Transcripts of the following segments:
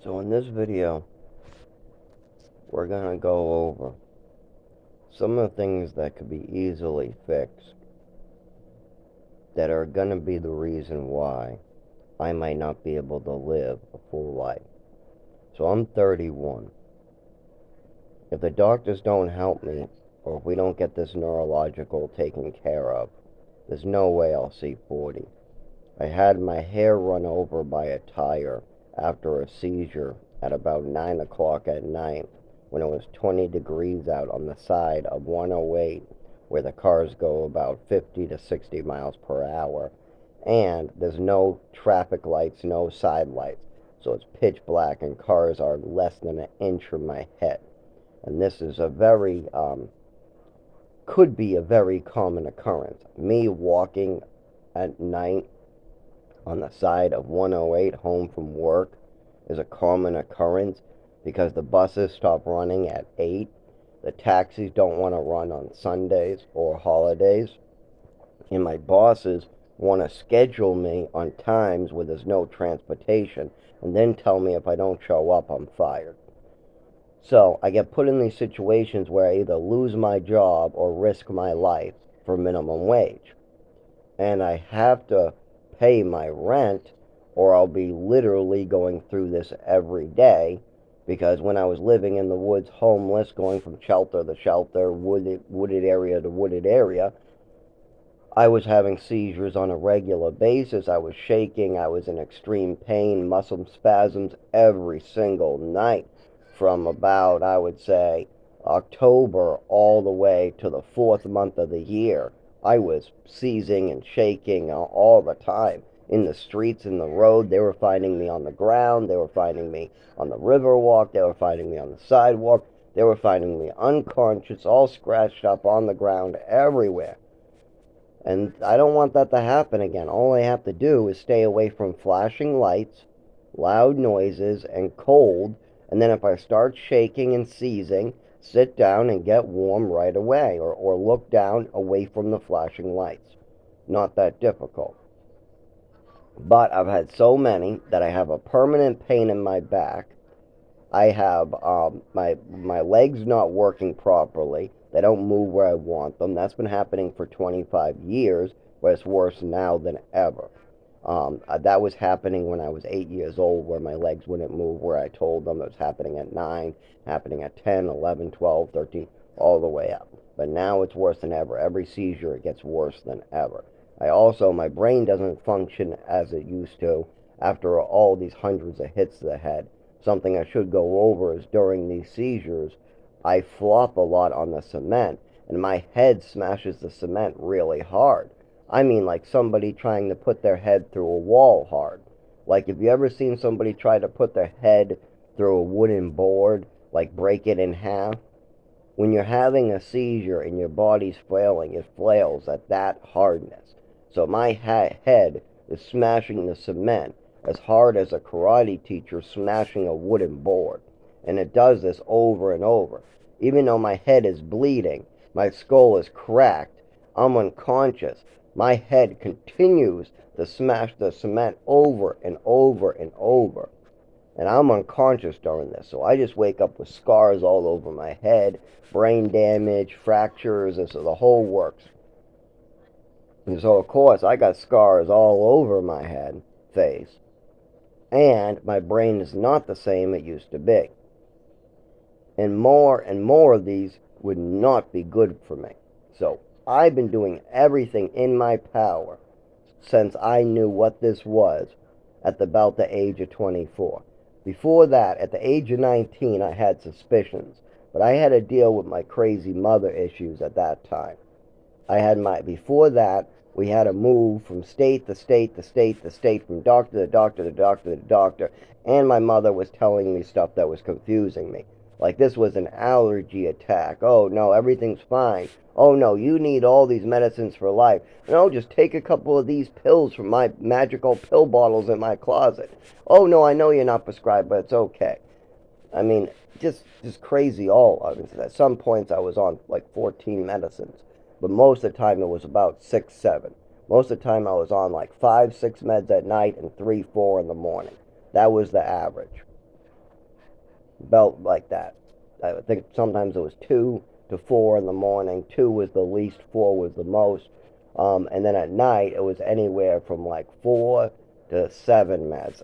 So in this video, we're going to go over some of the things that could be easily fixed that are going to be the reason why I might not be able to live a full life. So I'm 31. If the doctors don't help me, or if we don't get this neurological taken care of, there's no way I'll see 40. I had my hair run over by a tire after a seizure at about 9 o'clock at night when it was 20 degrees out on the side of 108 where the cars go about 50 to 60 miles per hour, and there's no traffic lights, no side lights, so it's pitch black and cars are less than an inch from my head. And this is could be a very common occurrence. Me walking at night on the side of 108 home from work is a common occurrence because the buses stop running at 8. The taxis don't want to run on Sundays or holidays. And my bosses want to schedule me on times where there's no transportation and then tell me if I don't show up, I'm fired. So I get put in these situations where I either lose my job or risk my life for minimum wage. And I have to pay my rent or I'll be literally going through this every day, because when I was living in the woods homeless, going from shelter to shelter, wooded area to wooded area, I was having seizures on a regular basis. I was shaking, I was in extreme pain, muscle spasms every single night from about, I would say, October all the way to the 4th month of the year. I was seizing and shaking all the time. In the streets, in the road, they were finding me on the ground, they were finding me on the river walk, they were finding me on the sidewalk, they were finding me unconscious, all scratched up on the ground, everywhere. And I don't want that to happen again. All I have to do is stay away from flashing lights, loud noises, and cold. And then if I start shaking and seizing, sit down and get warm right away, or look down away from the flashing lights. Not that difficult. But I've had so many that I have a permanent pain in my back. I have my legs not working properly. They don't move where I want them. That's been happening for 25 years, but it's worse now than ever. That was happening when I was 8 years old, where my legs wouldn't move where I told them. It was happening at 9, happening at 10, 11, 12, 13, all the way up. But now it's worse than ever. Every seizure, it gets worse than ever. My brain doesn't function as it used to after all these hundreds of hits to the head. Something I should go over is during these seizures, I flop a lot on the cement, and my head smashes the cement really hard. I mean, like somebody trying to put their head through a wall hard. Like, if you ever seen somebody try to put their head through a wooden board, like break it in half? When you're having a seizure and your body's flailing, it flails at that hardness. So my head is smashing the cement as hard as a karate teacher smashing a wooden board. And it does this over and over. Even though my head is bleeding, my skull is cracked, I'm unconscious, my head continues to smash the cement over and over and over. And I'm unconscious during this, so I just wake up with scars all over my head, brain damage, fractures, and so the whole works. And so, of course, I got scars all over my head, face, and my brain is not the same it used to be. And more of these would not be good for me. So I've been doing everything in my power since I knew what this was at about the age of 24. Before that, at the age of 19, I had suspicions, but I had to deal with my crazy mother issues at that time. Before that, we had to move from state to state to state to state, from doctor to doctor to doctor to doctor, and my mother was telling me stuff that was confusing me. Like, this was an allergy attack. Oh no, everything's fine. Oh no, you need all these medicines for life. No, just take a couple of these pills from my magical pill bottles in my closet. Oh no, I know you're not prescribed, but it's okay. I mean, just crazy all. I mean, at some points I was on like 14 medicines, but most of the time it was about 6, 7. Most of the time I was on like 5, 6 meds at night and 3, 4 in the morning. That was the average. belt like that. I think sometimes it was 2 to 4 in the morning. 2 was the least, 4 was the most. And then at night, it was anywhere from like 4 to 7 meds.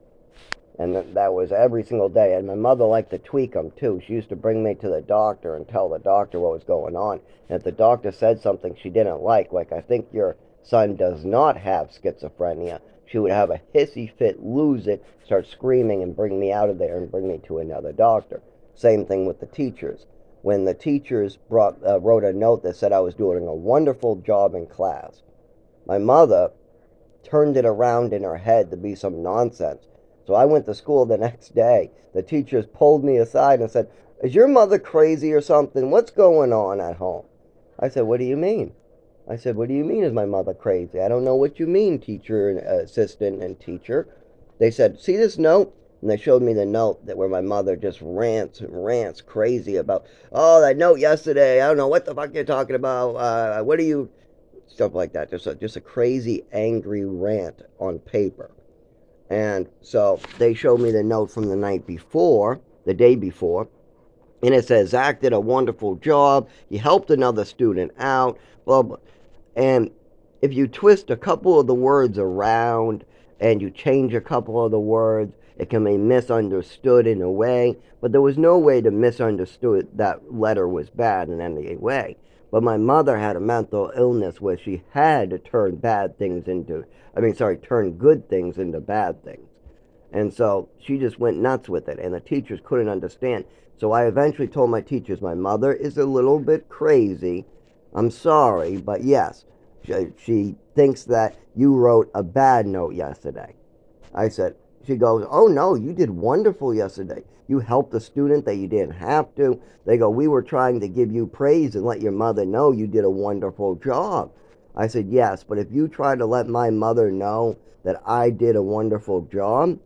And that was every single day. And my mother liked to tweak them too. She used to bring me to the doctor and tell the doctor what was going on. And if the doctor said something she didn't like I think your son does not have schizophrenia, she would have a hissy fit, lose it, start screaming, and bring me out of there and bring me to another doctor. Same thing with the teachers. When the teachers wrote a note that said I was doing a wonderful job in class, my mother turned it around in her head to be some nonsense. So I went to school the next day. The teachers pulled me aside and said, "Is your mother crazy or something? What's going on at home?" I said, "What do you mean?" I said, "What do you mean is my mother crazy? I don't know what you mean, teacher and assistant and teacher." They said, "See this note?" And they showed me the note that where my mother just rants and rants crazy about, "Oh, that note yesterday. I don't know what the fuck you're talking about. What are you?" Stuff like that. Just a crazy, angry rant on paper. And so they showed me the note from the night before, the day before, and it says Zach did a wonderful job. He helped another student out, blah blah. And if you twist a couple of the words around and you change a couple of the words, it can be misunderstood in a way. But there was no way to misunderstood that letter was bad in any way. But my mother had a mental illness where she had to turn bad things into, turn good things into bad things. And so she just went nuts with it, and the teachers couldn't understand. So I eventually told my teachers, my mother is a little bit crazy. I'm sorry, but yes, she thinks that you wrote a bad note yesterday. I said, she goes, "Oh no, you did wonderful yesterday. You helped a student that you didn't have to." They go, "We were trying to give you praise and let your mother know you did a wonderful job." I said, "Yes, but if you try to let my mother know that I did a wonderful job,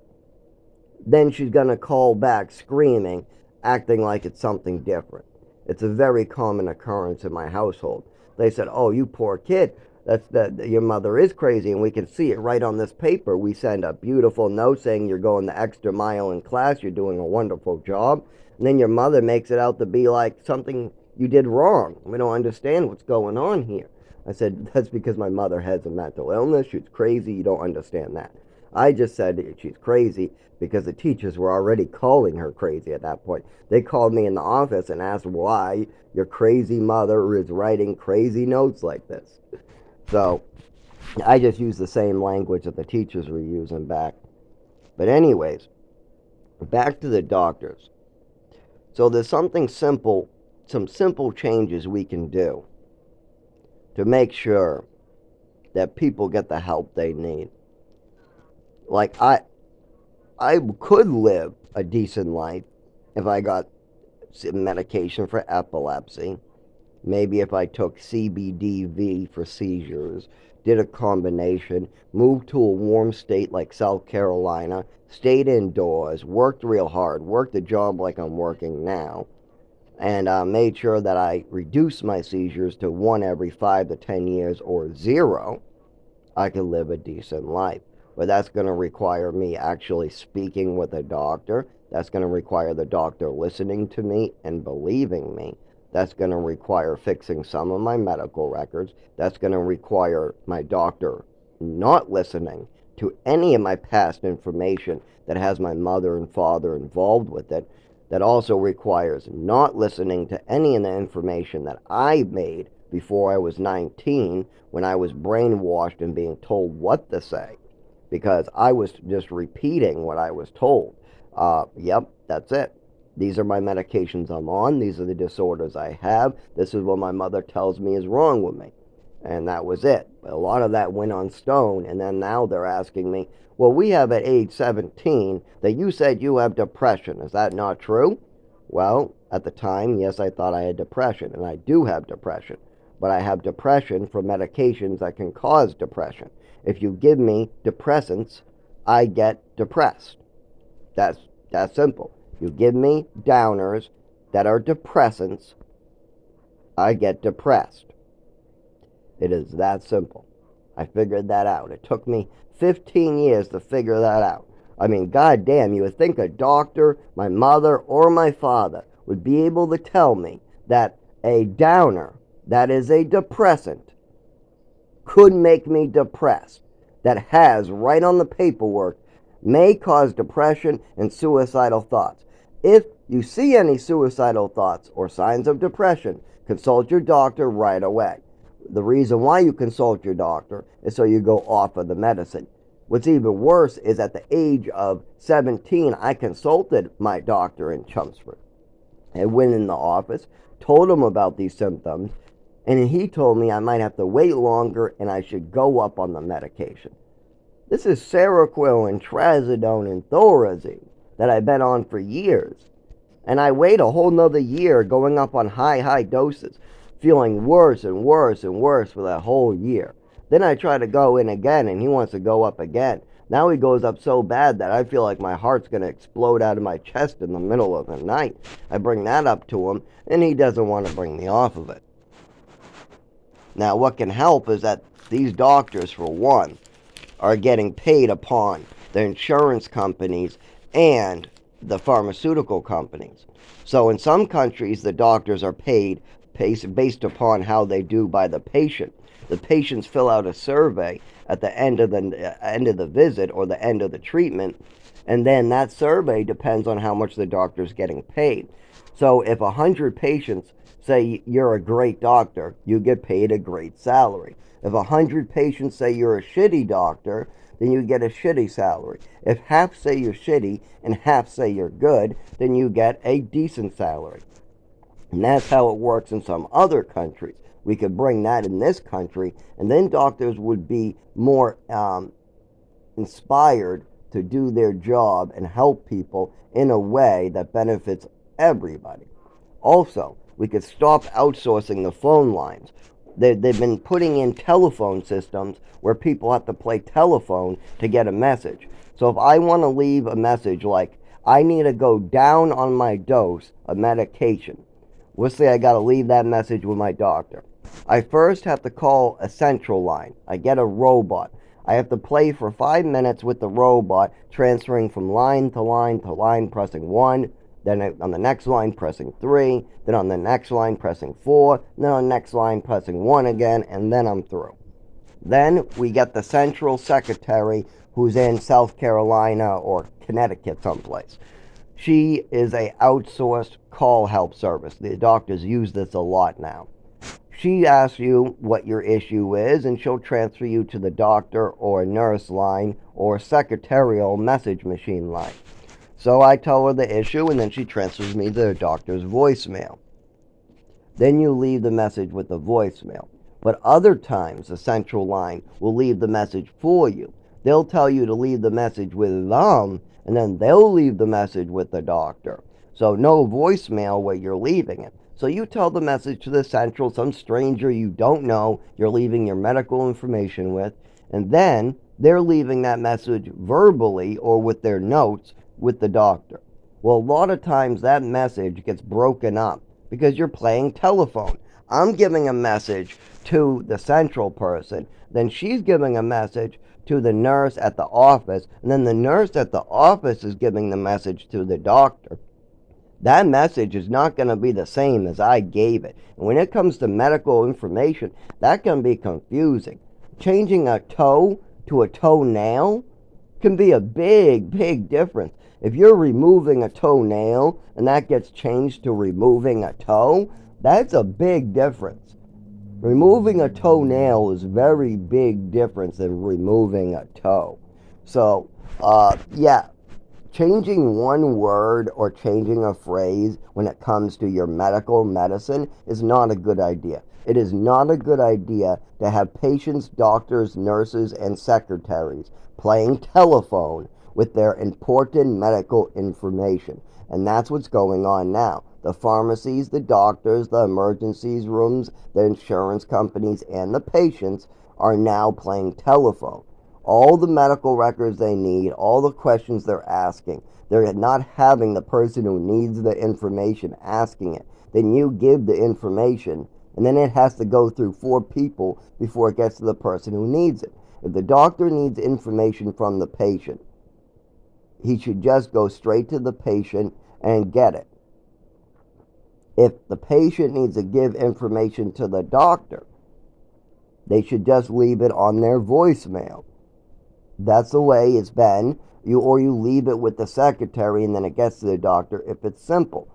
then she's going to call back screaming, acting like it's something different." It's a very common occurrence in my household. They said, "Oh, you poor kid. That's that your mother is crazy, and we can see it right on this paper. We send a beautiful note saying you're going the extra mile in class, you're doing a wonderful job, and then your mother makes it out to be like something you did wrong. We don't understand what's going on here." I said, "That's because my mother has a mental illness. She's crazy. You don't understand that." I just said that she's crazy because the teachers were already calling her crazy at that point. They called me in the office and asked why your crazy mother is writing crazy notes like this. So I just used the same language that the teachers were using back. But anyways, back to the doctors. So there's some simple changes we can do to make sure that people get the help they need. Like I could live a decent life if I got medication for epilepsy. Maybe if I took CBDV for seizures, did a combination, moved to a warm state like South Carolina, stayed indoors, worked real hard, worked a job like I'm working now, and made sure that I reduced my seizures to one every 5 to 10 years or zero, I could live a decent life. But that's going to require me actually speaking with a doctor. That's going to require the doctor listening to me and believing me. That's going to require fixing some of my medical records. That's going to require my doctor not listening to any of my past information that has my mother and father involved with it. That also requires not listening to any of the information that I made before I was 19 when I was brainwashed and being told what to say because I was just repeating what I was told. Yep, that's it. These are my medications I'm on. These are the disorders I have. This is what my mother tells me is wrong with me. And that was it. But a lot of that went on stone. And then now they're asking me, well, we have at age 17 that you said you have depression. Is that not true? Well, at the time, yes, I thought I had depression. And I do have depression. But I have depression from medications that can cause depression. If you give me depressants, I get depressed. That's simple. You give me downers that are depressants, I get depressed. It is that simple. I figured that out. It took me 15 years to figure that out. I mean, goddamn, you would think a doctor, my mother, or my father would be able to tell me that a downer, that is a depressant, could make me depressed, that has right on the paperwork, may cause depression and suicidal thoughts. If you see any suicidal thoughts or signs of depression, consult your doctor right away. The reason why you consult your doctor is so you go off of the medicine. What's even worse is at the age of 17, I consulted my doctor in Chelmsford. I went in the office, told him about these symptoms, and he told me I might have to wait longer and I should go up on the medication. This is Seroquel and Trazodone and Thorazine that I've been on for years. And I wait a whole nother year going up on high doses, feeling worse and worse and worse for that whole year. Then I try to go in again and he wants to go up again. Now he goes up so bad that I feel like my heart's going to explode out of my chest in the middle of the night. I bring that up to him and he doesn't want to bring me off of it. Now what can help is that these doctors, for one, are getting paid upon the insurance companies and the pharmaceutical companies. So in some countries, the doctors are paid based upon how they do by the patient. The patients fill out a survey at the end of the visit or the end of the treatment, and then that survey depends on how much the doctor's getting paid. So if 100 patients say you're a great doctor, you get paid a great salary. If 100 patients say you're a shitty doctor, then you get a shitty salary. If half say you're shitty and half say you're good, then you get a decent salary. And that's how it works in some other countries. We could bring that in this country, and then doctors would be more inspired to do their job and help people in a way that benefits everybody. Also, we could stop outsourcing the phone lines. They've been putting in telephone systems where people have to play telephone to get a message. So if I want to leave a message like, I need to go down on my dose of medication, let's say I got to leave that message with my doctor. I first have to call a central line. I get a robot. I have to play for 5 minutes with the robot, transferring from line to line to line, pressing 1, then on the next line pressing 3, then on the next line pressing 4, then on the next line pressing 1 again, and then I'm through. Then we get the central secretary who's in South Carolina or Connecticut someplace. She is a outsourced call help service. The doctors use this a lot now. She asks you what your issue is, and she'll transfer you to the doctor or a nurse line or secretarial message machine line. So I tell her the issue, and then she transfers me to the doctor's voicemail. Then you leave the message with the voicemail. But other times, the central line will leave the message for you. They'll tell you to leave the message with them, and then they'll leave the message with the doctor. So no voicemail where you're leaving it. So you tell the message to the central, some stranger you don't know, you're leaving your medical information with, and then they're leaving that message verbally or with their notes with the doctor. Well, a lot of times that message gets broken up because you're playing telephone. I'm giving a message to the central person, then she's giving a message to the nurse at the office, and then the nurse at the office is giving the message to the doctor. That message is not going to be the same as I gave it. And when it comes to medical information, that can be confusing. Changing a toe to a toenail can be a big difference. If you're removing a toenail and that gets changed to removing a toe, that's a big difference. Removing a toenail is very big difference than removing a toe. So, yeah. Changing one word or changing a phrase when it comes to your medical medicine is not a good idea. It is not a good idea to have patients, doctors, nurses, and secretaries playing telephone with their important medical information. And that's what's going on now. The pharmacies, the doctors, the emergencies rooms, the insurance companies, and the patients are now playing telephone. All the medical records they need, all the questions they're asking. They're not having the person who needs the information asking it. Then you give the information, and then it has to go through 4 people before it gets to the person who needs it. If the doctor needs information from the patient, He should just go straight to the patient and get it. If the patient needs to give information to the doctor, they should just leave it on their voicemail. That's the way it's been. You leave it with the secretary and then it gets to the doctor if it's simple.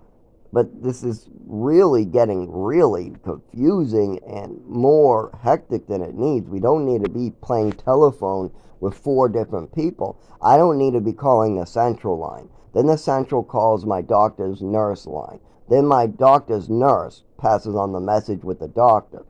But this is really getting really confusing and more hectic than it needs. We don't need to be playing telephone with 4 different people. I don't need to be calling the central line. Then the central calls my doctor's nurse line. Then my doctor's nurse passes on the message with the doctor.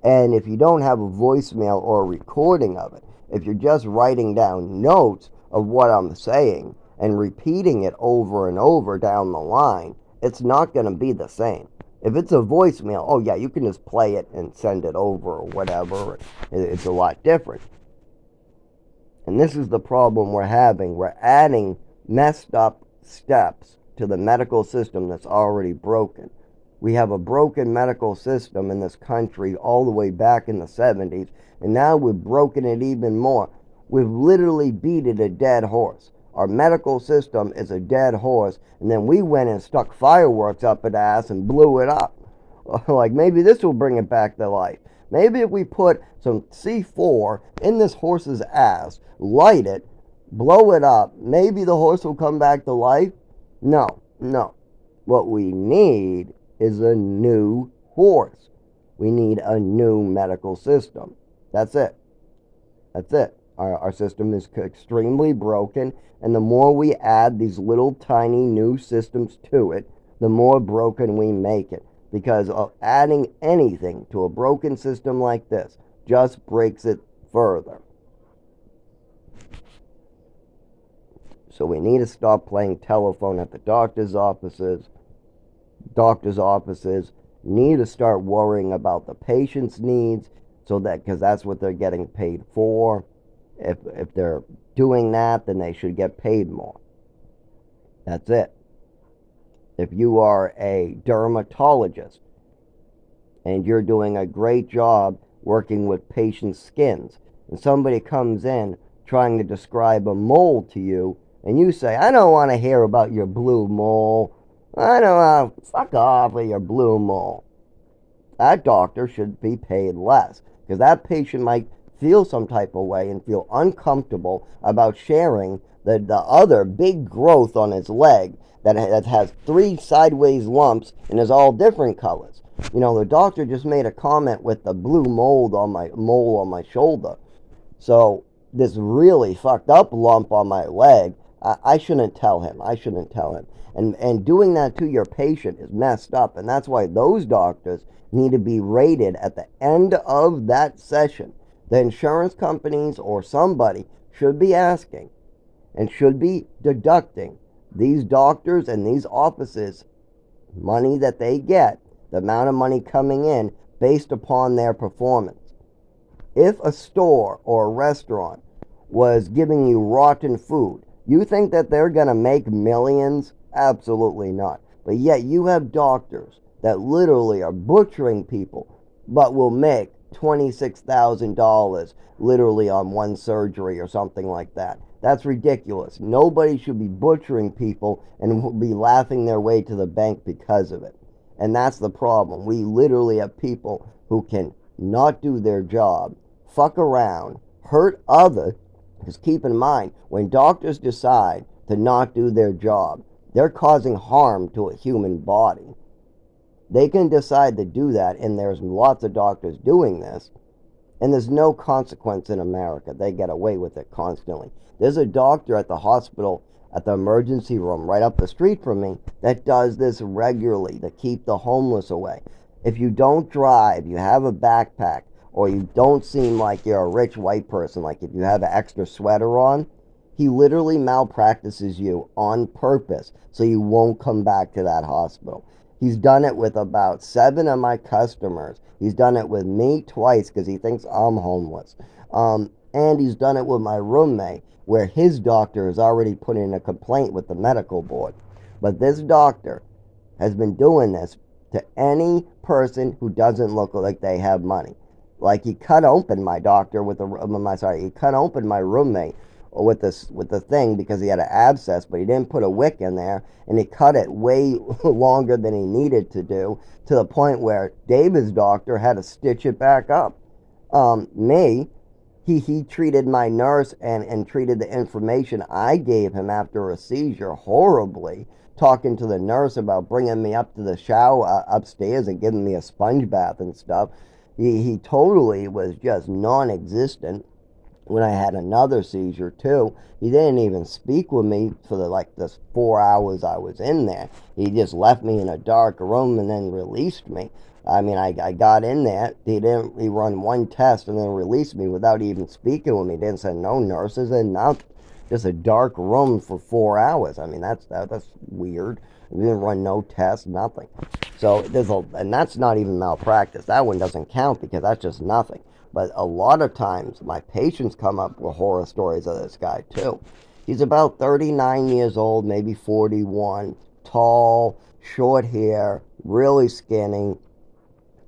And if you don't have a voicemail or a recording of it, if you're just writing down notes of what I'm saying and repeating it over and over down the line, it's not going to be the same. If it's a voicemail, oh yeah, you can just play it and send it over or whatever. It's a lot different. And this is the problem we're having. We're adding messed up steps to the medical system that's already broken. We have a broken medical system in this country all the way back in the 70s, and now we've broken it even more. We've literally beat a dead horse. Our medical system is a dead horse, and then we went and stuck fireworks up its ass and blew it up. Like, maybe this will bring it back to life. Maybe if we put some C4 in this horse's ass, light it, blow it up, maybe the horse will come back to life? No. What we need is a new horse. We need a new medical system. That's it. Our system is extremely broken, and the more we add these little tiny new systems to it, the more broken we make it. Because adding anything to a broken system like this just breaks it further. So we need to stop playing telephone at the doctor's offices. Doctor's offices need to start worrying about the patient's needs, so that, because that's what they're getting paid for. If they're doing that, then they should get paid more. That's it. If you are a dermatologist and you're doing a great job working with patients' skins, and somebody comes in trying to describe a mole to you, and you say, I don't want to hear about your blue mole. I don't want to, fuck off with your blue mole. That doctor should be paid less, because that patient might feel some type of way and feel uncomfortable about sharing the other big growth on his leg that has 3 sideways lumps and is all different colors. You know, the doctor just made a comment with the blue mole on my shoulder. So this really fucked up lump on my leg, I shouldn't tell him. And doing that to your patient is messed up, and that's why those doctors need to be rated at the end of that session. The insurance companies or somebody should be asking and should be deducting these doctors and these offices money that they get, the amount of money coming in based upon their performance. If a store or a restaurant was giving you rotten food, you think that they're going to make millions? Absolutely not. But yet you have doctors that literally are butchering people but will make $26,000 literally on one surgery or something like that. That's ridiculous. Nobody should be butchering people and be laughing their way to the bank because of it. And that's the problem. We literally have people who can not do their job, fuck around, hurt others. Because keep in mind, when doctors decide to not do their job, they're causing harm to a human body. They can decide to do that, and there's lots of doctors doing this, and there's no consequence in America. They get away with it constantly. There's a doctor at the hospital, at the emergency room right up the street from me, that does this regularly to keep the homeless away. If you don't drive, you have a backpack, or you don't seem like you're a rich white person, like if you have an extra sweater on, he literally malpractices you on purpose so you won't come back to that hospital. He's done it with about 7 of my customers. He's done it with me twice because he thinks I'm homeless. And he's done it with my roommate, where his doctor has already put in a complaint with the medical board. But this doctor has been doing this to any person who doesn't look like they have money. Like, he cut open my doctor with he cut open my roommate with the thing because he had an abscess, but he didn't put a wick in there, and he cut it way longer than he needed to the point where David's doctor had to stitch it back up. Me, he treated my nurse and treated the information I gave him after a seizure horribly, talking to the nurse about bringing me up to the shower upstairs and giving me a sponge bath and stuff. He totally was just non-existent when I had another seizure too. He didn't even speak with me for this 4 hours I was in there. He just left me in a dark room and then released me. I mean, I got in there. He run one test and then released me without even speaking with me. Didn't send no nurses and nothing. Just a dark room for 4 hours. I mean, that's weird. He didn't run no tests, nothing. So and that's not even malpractice. That one doesn't count because that's just nothing. But a lot of times, my patients come up with horror stories of this guy, too. He's about 39 years old, maybe 41, tall, short hair, really skinny.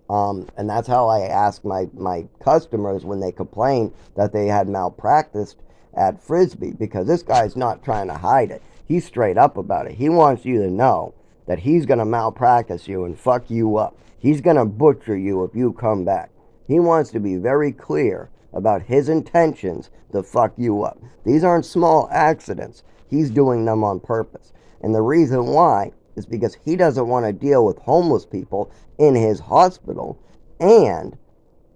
And that's how I ask my customers when they complain that they had malpracticed at Frisbee, because this guy's not trying to hide it. He's straight up about it. He wants you to know that he's going to malpractice you and fuck you up. He's going to butcher you if you come back. He wants to be very clear about his intentions to fuck you up. These aren't small accidents. He's doing them on purpose. And the reason why is because he doesn't want to deal with homeless people in his hospital, and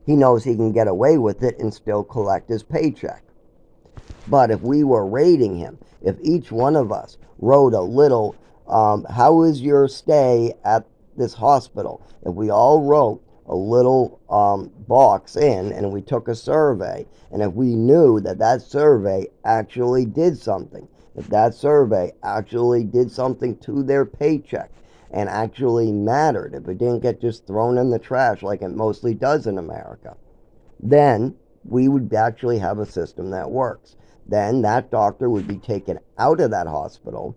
he knows he can get away with it and still collect his paycheck. But if we were rating him, if each one of us wrote a little, how is your stay at this hospital? If we all wrote a little box in and we took a survey, and if we knew that that survey actually did something, if that survey actually did something to their paycheck and actually mattered, if it didn't get just thrown in the trash like it mostly does in America, then we would actually have a system that works. Then that doctor would be taken out of that hospital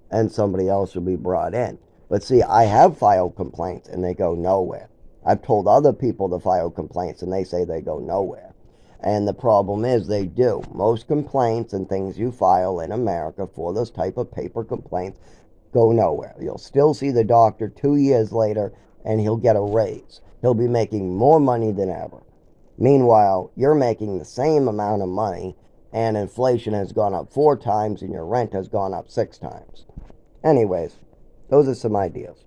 and somebody else would be brought in. But see, I have filed complaints and they go nowhere. I've told other people to file complaints and they say they go nowhere. And the problem is they do. Most complaints and things you file in America for those type of paper complaints go nowhere. You'll still see the doctor 2 years later and he'll get a raise. He'll be making more money than ever. Meanwhile, you're making the same amount of money and inflation has gone up 4 times and your rent has gone up 6 times. Anyways, those are some ideas.